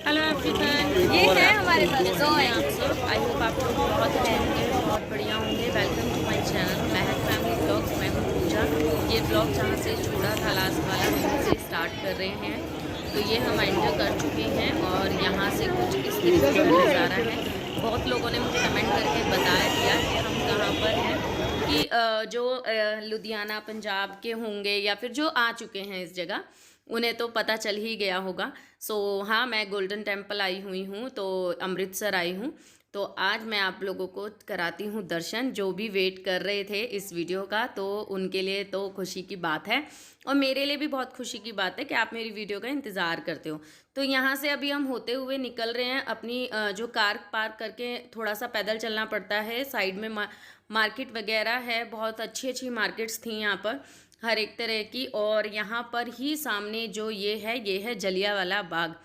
Hello everyone, ये है हमारे पास दो हैं आप सब। आई होप आप लोग बहुत अच्छे होंगे, बहुत बढ़िया होंगे। Welcome to my channel Mahak family blogs. मैं हूँ पूजा। ये ब्लॉग जहाँ से छूड़ा था लास्ट वाला, वहीं से स्टार्ट कर रहे हैं। तो ये हम एंटर कर चुके हैं और यहाँ से कुछ इस तरीके का नज़ारा है। बहुत लोगों ने मुझे कमेंट करके बताया दिया कि हम कहाँ पर हैं, कि जो लुधियाना पंजाब के होंगे या फिर जो आ चुके हैं इस जगह, उन्हें तो पता चल ही गया होगा। सो हाँ, मैं गोल्डन टेम्पल आई हुई हूँ, तो अमृतसर आई हूँ। तो आज मैं आप लोगों को कराती हूँ दर्शन। जो भी वेट कर रहे थे इस वीडियो का, तो उनके लिए तो खुशी की बात है और मेरे लिए भी बहुत खुशी की बात है कि आप मेरी वीडियो का इंतज़ार करते हो। तो यहाँ से अभी हम होते हुए निकल रहे हैं। अपनी जो कार पार्क करके थोड़ा सा पैदल चलना पड़ता है। साइड में मार्केट वगैरह है, बहुत अच्छी अच्छी मार्केट्स थी यहाँ पर हर एक तरह की। और यहाँ पर ही सामने जो ये है जलियांवाला बाग।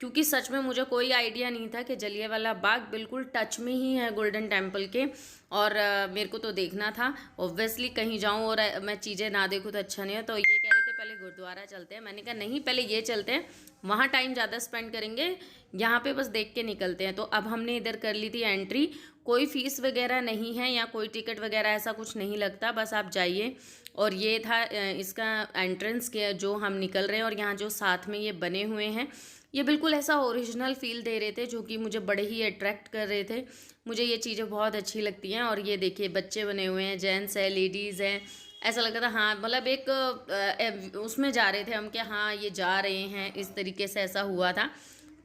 क्योंकि सच में मुझे कोई आइडिया नहीं था कि जलियांवाला बाग बिल्कुल टच में ही है गोल्डन टेम्पल के। और मेरे को तो देखना था। ऑब्वियसली कहीं जाऊँ और मैं चीज़ें ना देखूँ तो अच्छा नहीं है। तो ये कह रहे थे पहले गुरुद्वारा चलते हैं। मैंने कहा नहीं, पहले ये चलते हैं, वहाँ टाइम ज़्यादा स्पेंड करेंगे, यहाँ पे बस देख के निकलते हैं। तो अब हमने इधर कर ली थी एंट्री। कोई फीस वगैरह नहीं है या कोई टिकट वगैरह ऐसा कुछ नहीं लगता, बस आप जाइए। और ये था इसका एंट्रेंस के जो हम निकल रहे हैं। और यहाँ जो साथ में ये बने हुए हैं, ये बिल्कुल ऐसा ओरिजिनल फील दे रहे थे, जो कि मुझे बड़े ही अट्रैक्ट कर रहे थे। मुझे ये चीज़ें बहुत अच्छी लगती हैं। और ये देखिए बच्चे बने हुए हैं, जेंट्स है, लेडीज़ हैं। ऐसा लग रहा था हाँ, मतलब एक उसमें जा रहे थे हम कि हाँ ये जा रहे हैं, इस तरीके से ऐसा हुआ था।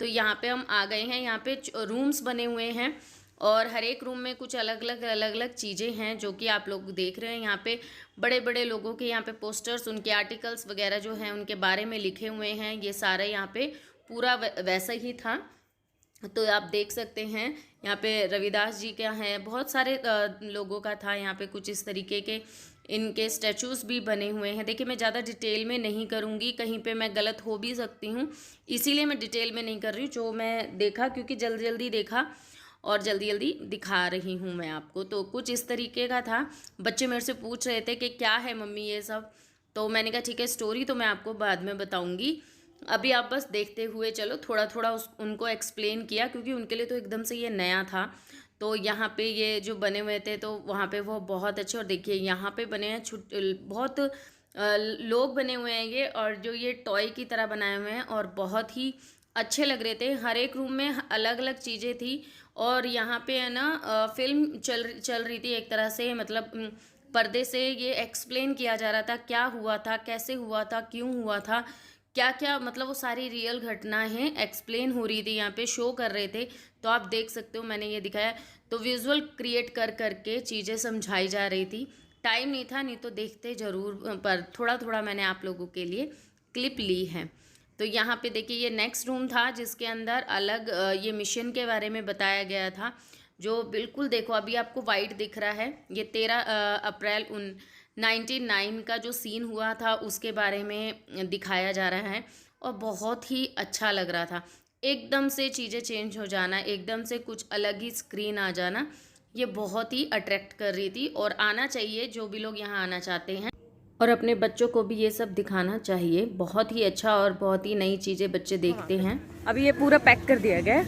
तो यहाँ पे हम आ गए हैं। यहाँ पे रूम्स बने हुए हैं और हर एक रूम में कुछ अलग अलग चीज़ें हैं, जो कि आप लोग देख रहे हैं। यहाँ पे बड़े बड़े लोगों के यहाँ पे पोस्टर्स, उनके आर्टिकल्स वगैरह जो हैं उनके बारे में लिखे हुए हैं। ये सारा यहाँ पे पूरा वैसा ही था। तो आप देख सकते हैं यहाँ पे रविदास जी का है, बहुत सारे लोगों का था यहाँ पे। कुछ इस तरीके के इनके स्टैचूज़ भी बने हुए हैं। देखिए मैं ज़्यादा डिटेल में नहीं करूँगी, कहीं पे मैं गलत हो भी सकती हूँ, इसीलिए मैं डिटेल में नहीं कर रही हूँ। जो मैं देखा, क्योंकि जल्दी जल्दी देखा और जल्दी जल्दी दिखा रही हूँ मैं आपको। तो कुछ इस तरीके का था। बच्चे मेरे से पूछ रहे थे कि क्या है मम्मी ये सब। तो मैंने कहा ठीक है, स्टोरी तो मैं आपको बाद में बताऊँगी, अभी आप बस देखते हुए चलो। थोड़ा थोड़ा उनको एक्सप्लेन किया, क्योंकि उनके लिए तो एकदम से ये नया था। तो यहाँ पे ये जो बने हुए थे, तो वहाँ पे वो बहुत अच्छे। और देखिए यहाँ पे बने हैं बहुत लोग बने हुए हैं ये, और जो ये टॉय की तरह बनाए हुए हैं और बहुत ही अच्छे लग रहे थे। हर एक रूम में अलग अलग चीज़ें थी। और यहाँ पे है ना फिल्म चल रही थी एक तरह से, मतलब पर्दे से ये एक्सप्लेन किया जा रहा था क्या हुआ था, कैसे हुआ था, क्यों हुआ था, क्या क्या, मतलब वो सारी रियल घटनाएं हैं एक्सप्लेन हो रही थी, यहाँ पे शो कर रहे थे। तो आप देख सकते हो, मैंने ये दिखाया। तो विजुअल क्रिएट कर करके चीज़ें समझाई जा रही थी। टाइम नहीं था, नहीं तो देखते ज़रूर, पर थोड़ा थोड़ा मैंने आप लोगों के लिए क्लिप ली है। तो यहाँ पे देखिए ये नेक्स्ट रूम था, जिसके अंदर अलग ये मिशन के बारे में बताया गया था। जो बिल्कुल देखो अभी आपको वाइट दिख रहा है, ये 13 अप्रैल 99 का जो सीन हुआ था उसके बारे में दिखाया जा रहा है। और बहुत ही अच्छा लग रहा था। एकदम से चीज़ें चेंज हो जाना, एकदम से कुछ अलग ही स्क्रीन आ जाना, ये बहुत ही अट्रैक्ट कर रही थी। और आना चाहिए, जो भी लोग यहाँ आना चाहते हैं, और अपने बच्चों को भी ये सब दिखाना चाहिए। बहुत ही अच्छा और बहुत ही नई चीज़ें बच्चे देखते हैं। अभी ये पूरा पैक कर दिया गया,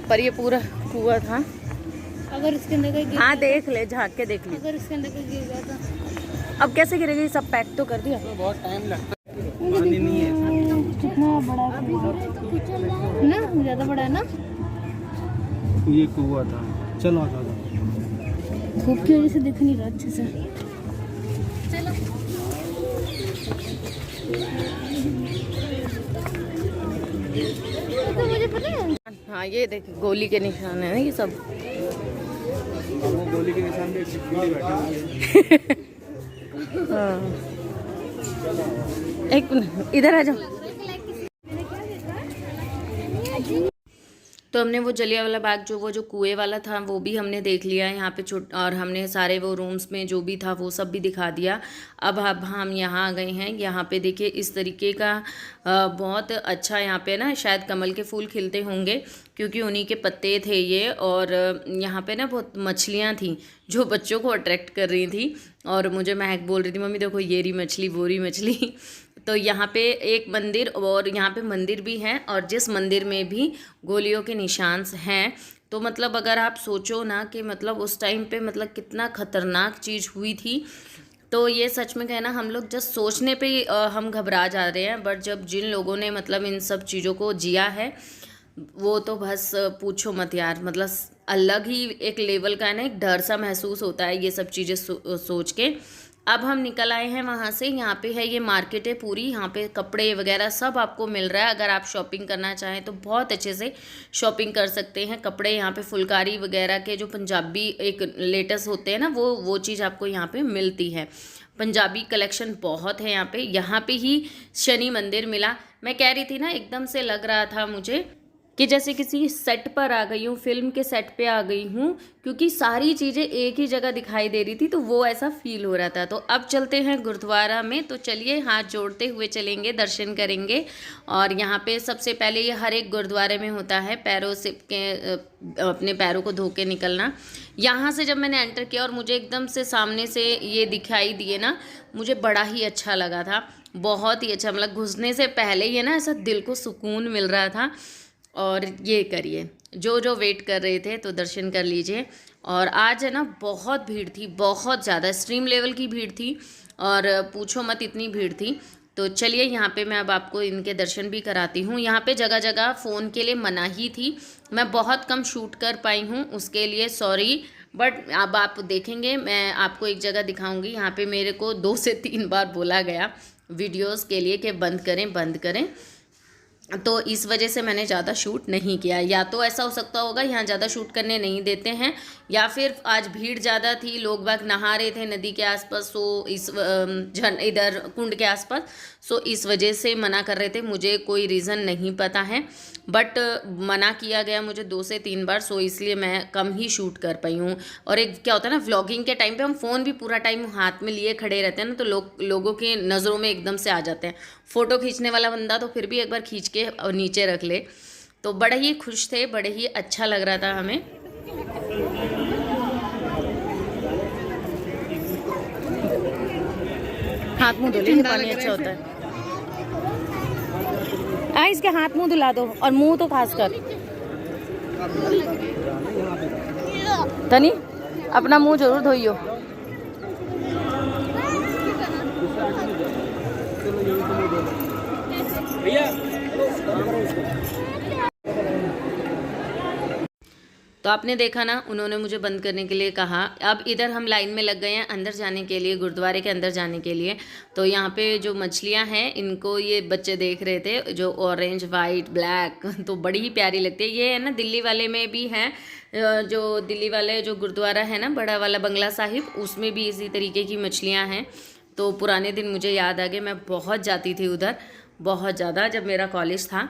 पर ये पूरा कुआं था। अगर इसके अंदर कोई हाँ देख ले, झाँक के देख ले। अगर इसके अंदर कोई गिर गया तो अब कैसे गिरेगा, ये सब पैक तो कर दिया। तो बहुत टाइम लगता है, पानी नहीं है। कितना बड़ा कुआं ना, ज़्यादा बड़ा है ना। ये कुआं था। चलो आ जाओ। धूप की वजह से दिख नहीं रहा अच्छे से। चलो तो मुझे पता है। हाँ ये देख, गोली के निशान है ना ये सब। वो गोली के निशान पे चिपकली बैठी हुई है। हाँ। एक मिनट इधर आ जाओ। तो हमने वो जलियांवाला बाग, वो जो कुएं वाला था, वो भी हमने देख लिया यहाँ पे और हमने सारे वो रूम्स में जो भी था वो सब भी दिखा दिया। अब हम यहाँ आ गए हैं। यहाँ पे देखिए इस तरीके का बहुत अच्छा, यहाँ पे ना शायद कमल के फूल खिलते होंगे, क्योंकि उन्हीं के पत्ते थे ये। और यहाँ पे ना बहुत मछलियाँ थी जो बच्चों को अट्रैक्ट कर रही थी। और मुझे महक बोल रही थी मम्मी देखो ये रही मछली, वो रही मछली। तो यहाँ पे एक मंदिर और यहाँ पे मंदिर भी है, और जिस मंदिर में भी गोलियों के निशान हैं। तो मतलब अगर आप सोचो ना कि मतलब उस टाइम पे मतलब कितना खतरनाक चीज़ हुई थी, तो ये सच में कहना हम लोग जस्ट सोचने पे ही हम घबरा जा रहे हैं। बट जब जिन लोगों ने मतलब इन सब चीज़ों को जिया है, वो तो बस पूछो मत यार, मतलब अलग ही एक लेवल का है ना, एक डर सा महसूस होता है ये सब चीज़ें सोच के। अब हम निकल आए हैं वहाँ से। यहाँ पे है ये मार्केट है पूरी, यहाँ पे कपड़े वगैरह सब आपको मिल रहा है। अगर आप शॉपिंग करना चाहें तो बहुत अच्छे से शॉपिंग कर सकते हैं। कपड़े यहाँ पे फुलकारी वगैरह के जो पंजाबी एक लेटेस्ट होते हैं ना, वो चीज़ आपको यहाँ पे मिलती है। पंजाबी कलेक्शन बहुत है यहाँ पे। यहाँ पे ही शनि मंदिर मिला। मैं कह रही थी ना, एकदम से लग रहा था मुझे कि जैसे किसी सेट पर आ गई हूँ, फिल्म के सेट पे आ गई हूँ, क्योंकि सारी चीज़ें एक ही जगह दिखाई दे रही थी, तो वो ऐसा फील हो रहा था। तो अब चलते हैं गुरुद्वारा में। तो चलिए हाथ जोड़ते हुए चलेंगे, दर्शन करेंगे। और यहाँ पे सबसे पहले ये हर एक गुरुद्वारे में होता है पैरों से अपने पैरों को धो के निकलना। यहाँ से जब मैंने एंटर किया और मुझे एकदम से सामने से ये दिखाई दिए ना, मुझे बड़ा ही अच्छा लगा था, बहुत ही अच्छा। मतलब घुसने से पहले ही है ना, ऐसा दिल को सुकून मिल रहा था। और ये करिए, जो वेट कर रहे थे तो दर्शन कर लीजिए। और आज है ना बहुत भीड़ थी, बहुत ज़्यादा एक्सट्रीम लेवल की भीड़ थी, और पूछो मत इतनी भीड़ थी। तो चलिए यहाँ पे मैं अब आपको इनके दर्शन भी कराती हूँ। यहाँ पे जगह जगह फ़ोन के लिए मनाही थी, मैं बहुत कम शूट कर पाई हूँ, उसके लिए सॉरी। बट अब आप देखेंगे, मैं आपको एक जगह दिखाऊंगी। यहाँ पे मेरे को 2 से 3 बार बोला गया वीडियोस के लिए कि बंद करें बंद करें, तो इस वजह से मैंने ज़्यादा शूट नहीं किया। या तो ऐसा हो सकता होगा यहाँ ज़्यादा शूट करने नहीं देते हैं, या फिर आज भीड़ ज़्यादा थी, लोग बाग नहा रहे थे नदी के आसपास, सो इस इधर कुंड के आसपास, सो इस वजह से मना कर रहे थे। मुझे कोई रीज़न नहीं पता है, बट मना किया गया मुझे 2 से 3 बार, सो इसलिए मैं कम ही शूट कर पाई हूँ। और एक क्या होता है ना, व्लॉगिंग के टाइम पे हम फ़ोन भी पूरा टाइम हाथ में लिए खड़े रहते हैं ना, तो लोगों की नज़रों में एकदम से आ जाते हैं। फ़ोटो खींचने वाला बंदा तो फिर भी एक बार खींच के और नीचे रख ले। तो बड़े ही खुश थे, बड़े ही अच्छा लग रहा था हमें। हाथ मुँह धो ले, पानी अच्छा होता है। इसके हाथ मुंह धुला दो, और मुंह तो खास कर तनी अपना मुंह जरूर धोइयो। तो आपने देखा ना, उन्होंने मुझे बंद करने के लिए कहा। अब इधर हम लाइन में लग गए हैं अंदर जाने के लिए, गुरुद्वारे के अंदर जाने के लिए। तो यहाँ पे जो मछलियाँ हैं, इनको ये बच्चे देख रहे थे, जो ऑरेंज वाइट ब्लैक, तो बड़ी ही प्यारी लगती है। ये है ना दिल्ली वाले में भी हैं, जो दिल्ली वाले जो गुरुद्वारा है ना बड़ा वाला बंगला साहिब, उसमें भी इसी तरीके की मछलियाँ हैं। तो पुराने दिन मुझे याद आ गए, मैं बहुत जाती थी उधर, बहुत ज़्यादा, जब मेरा कॉलेज था।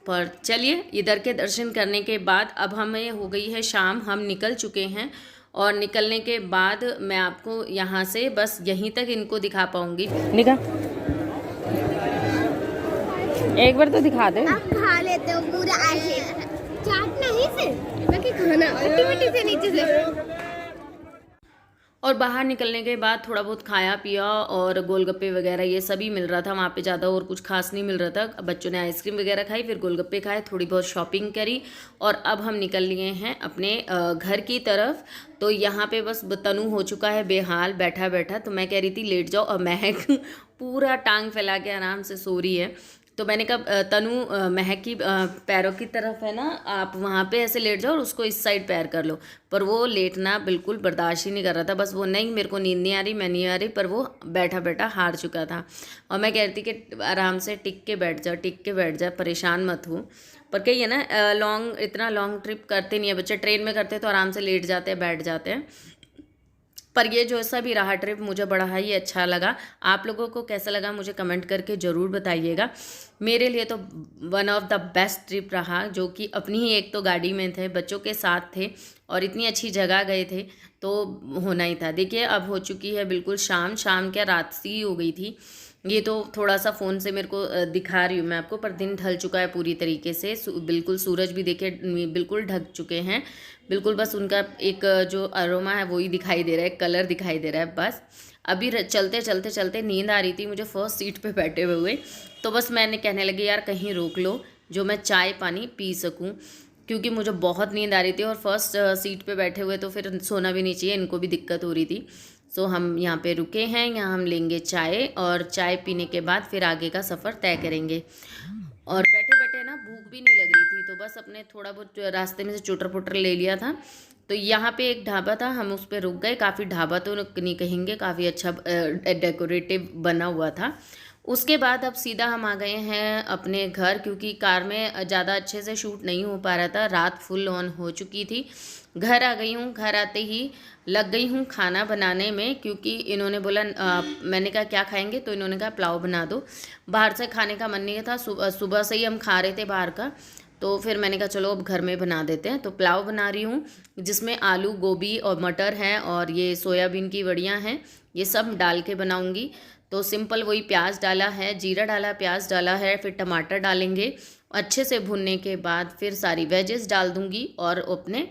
पर चलिए इधर के दर्शन करने के बाद अब हमें हो गई है शाम, हम निकल चुके हैं। और निकलने के बाद मैं आपको यहाँ से बस यहीं तक इनको दिखा पाऊँगी। निकाल एक बार तो दिखा दे। आप खा लेते हो पूरा ऐसे, चाट नहीं सिर्फ बाकी खाना मिट्टी से नीचे से। और बाहर निकलने के बाद थोड़ा बहुत खाया पिया, और गोलगप्पे वगैरह ये सभी मिल रहा था वहाँ पे, ज़्यादा और कुछ खास नहीं मिल रहा था। बच्चों ने आइसक्रीम वगैरह खाई, फिर गोलगप्पे खाए, थोड़ी बहुत शॉपिंग करी, और अब हम निकल लिए हैं अपने घर की तरफ। तो यहाँ पे बस तनु हो चुका है बेहाल बैठा बैठा, तो मैं कह रही थी लेट जाओ, और महक पूरा टांग फैला के आराम से सो रही है। तो मैंने कहा तनु महक की पैरों की तरफ है ना, आप वहाँ पे ऐसे लेट जाओ और उसको इस साइड पैर कर लो। पर वो लेटना बिल्कुल बर्दाश्त ही नहीं कर रहा था, बस वो नहीं मेरे को नींद नहीं आ रही, मैं नहीं आ रही, पर वो बैठा बैठा हार चुका था। और मैं कहती कि आराम से टिक के बैठ जा, टिक के बैठ जा, परेशान मत हो। पर कही है ना, इतना लॉन्ग ट्रिप करते नहीं है बच्चे, ट्रेन में करते तो आराम से लेट जाते हैं, बैठ जाते हैं। पर ये जो सा भी रहा ट्रिप, मुझे बड़ा ही अच्छा लगा। आप लोगों को कैसा लगा मुझे कमेंट करके ज़रूर बताइएगा। मेरे लिए तो one of the best trip रहा, जो कि अपनी ही एक तो गाड़ी में थे, बच्चों के साथ थे, और इतनी अच्छी जगह गए थे, तो होना ही था। देखिए अब हो चुकी है बिल्कुल शाम, शाम क्या रात सी हो गई थी, ये तो थोड़ा सा फ़ोन से मेरे को दिखा रही हूँ मैं आपको, पर दिन ढल चुका है पूरी तरीके से, बिल्कुल सूरज भी देखे बिल्कुल ढक चुके हैं, बिल्कुल बस उनका एक जो अरोमा है वही दिखाई दे रहा है, कलर दिखाई दे रहा है बस। अभी चलते चलते चलते नींद आ रही थी मुझे फर्स्ट सीट पे बैठे हुए, तो बस मैंने कहने लगी यार कहीं रोक लो जो मैं चाय पानी पी सकूं, क्योंकि मुझे बहुत नींद आ रही थी और फर्स्ट सीट पे बैठे हुए तो फिर सोना भी नहीं चाहिए, इनको भी दिक्कत हो रही थी। सो हम यहाँ पे रुके हैं, यहाँ हम लेंगे चाय और चाय पीने के बाद फिर आगे का सफ़र तय करेंगे। और बैठे बैठे ना भूख भी नहीं लग रही थी, तो बस अपने थोड़ा बहुत रास्ते में से चुटर पुटर ले लिया था। तो यहाँ पे एक ढाबा था, हम उस पर रुक गए। काफ़ी ढाबा तो नहीं कहेंगे, काफ़ी अच्छा डेकोरेटिव बना हुआ था। उसके बाद अब सीधा हम आ गए हैं अपने घर, क्योंकि कार में ज़्यादा अच्छे से शूट नहीं हो पा रहा था, रात फुल ऑन हो चुकी थी। घर आ गई हूँ, घर आते ही लग गई हूँ खाना बनाने में, क्योंकि इन्होंने बोला मैंने कहा क्या खाएंगे, तो इन्होंने कहा पुलाव बना दो। बाहर से खाने का मन नहीं था, सुबह से ही हम खा रहे थे बाहर का, तो फिर मैंने कहा चलो अब घर में बना देते हैं। तो पुलाव बना रही हूँ जिसमें आलू गोभी और मटर हैं और ये सोयाबीन की वड़ियाँ हैं, ये सब डाल के बनाऊँगी। तो सिंपल वही प्याज डाला है, जीरा डाला, प्याज डाला है, फिर टमाटर डालेंगे, अच्छे से भुनने के बाद फिर सारी वेजेस डाल दूँगी और अपने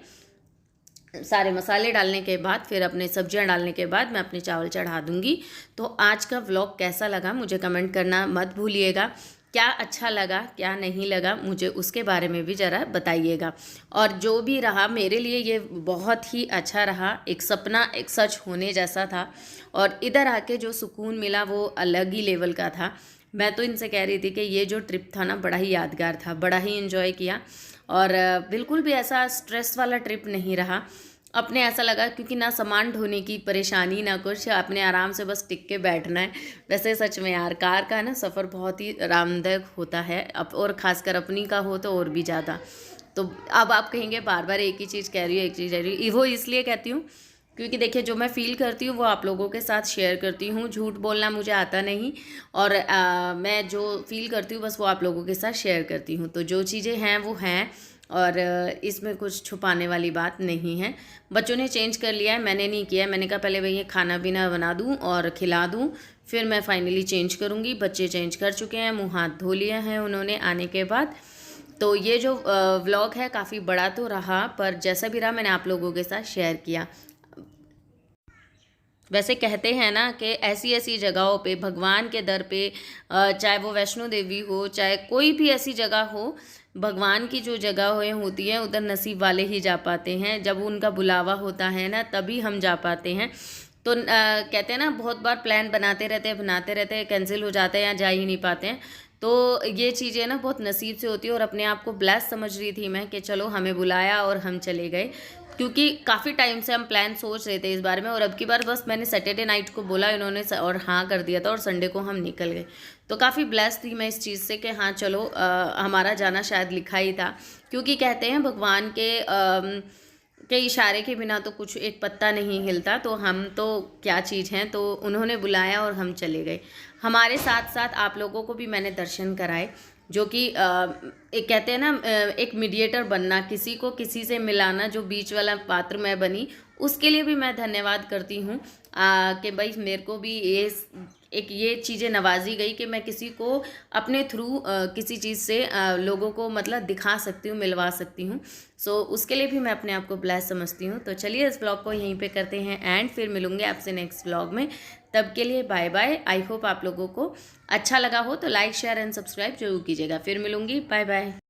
सारे मसाले डालने के बाद फिर अपने सब्जियां डालने के बाद मैं अपने चावल चढ़ा दूँगी। तो आज का व्लॉग कैसा लगा मुझे कमेंट करना मत भूलिएगा, क्या अच्छा लगा क्या नहीं लगा मुझे उसके बारे में भी ज़रा बताइएगा। और जो भी रहा मेरे लिए ये बहुत ही अच्छा रहा, एक सपना एक सच होने जैसा था, और इधर आके जो सुकून मिला वो अलग ही लेवल का था। मैं तो इनसे कह रही थी कि ये जो ट्रिप था ना बड़ा ही यादगार था, बड़ा ही इन्जॉय किया, और बिल्कुल भी ऐसा स्ट्रेस वाला ट्रिप नहीं रहा। अपने ऐसा लगा क्योंकि ना सामान ढोने की परेशानी ना कुछ, अपने आराम से बस टिक के बैठना है। वैसे सच में यार कार का ना सफ़र बहुत ही आरामदायक होता है, और ख़ासकर अपनी का हो तो और भी ज़्यादा। तो अब आप कहेंगे बार बार एक ही चीज़ कह रही हूँ, एक चीज़ कह रही हूँ, वो इसलिए कहती हूँ क्योंकि देखिए जो मैं फ़ील करती हूँ वो आप लोगों के साथ शेयर करती हूँ। झूठ बोलना मुझे आता नहीं, और मैं जो फ़ील करती हूँ बस वो आप लोगों के साथ शेयर करती हूँ। तो जो चीज़ें हैं वो हैं, और इसमें कुछ छुपाने वाली बात नहीं है। बच्चों ने चेंज कर लिया है, मैंने नहीं किया है। मैंने कहा पहले भैया खाना पीना बना दूँ और खिला दूँ, फिर मैं फाइनली चेंज करूँगी। बच्चे चेंज कर चुके हैं, मुँह हाथ धो लिया है उन्होंने आने के बाद। तो ये जो व्लॉग है काफ़ी बड़ा तो रहा, पर जैसा भी रहा मैंने आप लोगों के साथ शेयर किया। वैसे कहते हैं ना कि ऐसी ऐसी जगहों पे भगवान के दर पे, चाहे वो वैष्णो देवी हो चाहे कोई भी ऐसी जगह हो, भगवान की जो जगह होती हैं उधर नसीब वाले ही जा पाते हैं। जब उनका बुलावा होता है ना तभी हम जा पाते हैं। तो कहते हैं ना बहुत बार प्लान बनाते रहते हैं कैंसिल हो जाते हैं या जा ही नहीं पाते हैं। तो ये चीज़ें ना बहुत नसीब से होती है, और अपने आप को ब्लेस समझ रही थी मैं कि चलो हमें बुलाया और हम चले गए, क्योंकि काफ़ी टाइम से हम प्लान सोच रहे थे इस बारे में। और अब की बार बस मैंने सैटरडे नाइट को बोला इन्होंने और हाँ कर दिया था, और संडे को हम निकल गए। तो काफ़ी ब्लेस थी मैं इस चीज़ से कि हाँ चलो हमारा जाना शायद लिखा ही था, क्योंकि कहते हैं भगवान के इशारे के बिना तो कुछ एक पत्ता नहीं हिलता। तो हम तो क्या चीज़ हैं, तो उन्होंने बुलाया और हम चले गए। हमारे साथ साथ आप लोगों को भी मैंने दर्शन कराए, जो कि एक कहते हैं ना एक मीडिएटर बनना, किसी को किसी से मिलाना, जो बीच वाला पात्र मैं बनी, उसके लिए भी मैं धन्यवाद करती हूँ कि भाई मेरे को भी ये चीज़ें नवाजी गई कि मैं किसी को अपने थ्रू किसी चीज़ से लोगों को मतलब दिखा सकती हूँ, मिलवा सकती हूँ। सो उसके लिए भी मैं अपने आप को ब्लेस समझती हूँ। तो चलिए इस ब्लॉग को यहीं पे करते हैं एंड, फिर मिलूंगे आपसे नेक्स्ट ब्लॉग में। तब के लिए बाय बाय। आई होप आप लोगों को अच्छा लगा हो तो लाइक शेयर एंड सब्सक्राइब जरूर कीजिएगा। फिर मिलूंगी, बाय बाय।